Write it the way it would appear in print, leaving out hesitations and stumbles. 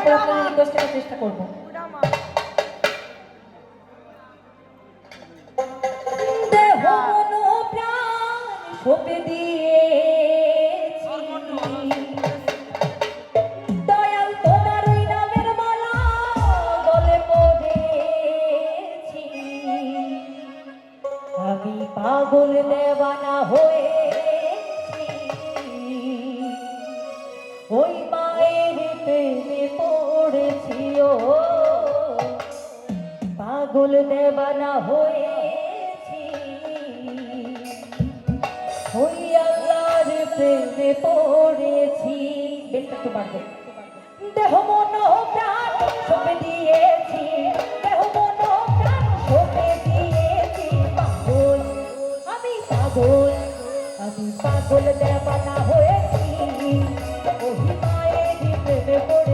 তারপর আপনাদের রিকোয়েস্টের চেষ্টা করব। দেহ মন প্রাণ সঁপে দিয়েছি দয়াল তোমার ওই নামের মালা গলে পড়েছি আমি পাগল দেওয়ানা হয়েছি ওই মায়ের প্রেমে পড়েছি ও পাগল দেওয়ানা হয়েছি ওই আল্লাহর প্রেমে পড়েছি। বেশ একটু বাড়বে। দেহ মন প্রাণ সঁপে দিয়েছি দেহ মন প্রাণ সঁপে দিয়েছি পাগল আমি পাগল আমি পাগল দেওয়ানা হয়েছি ওই মায়ের প্রেমে পড়ে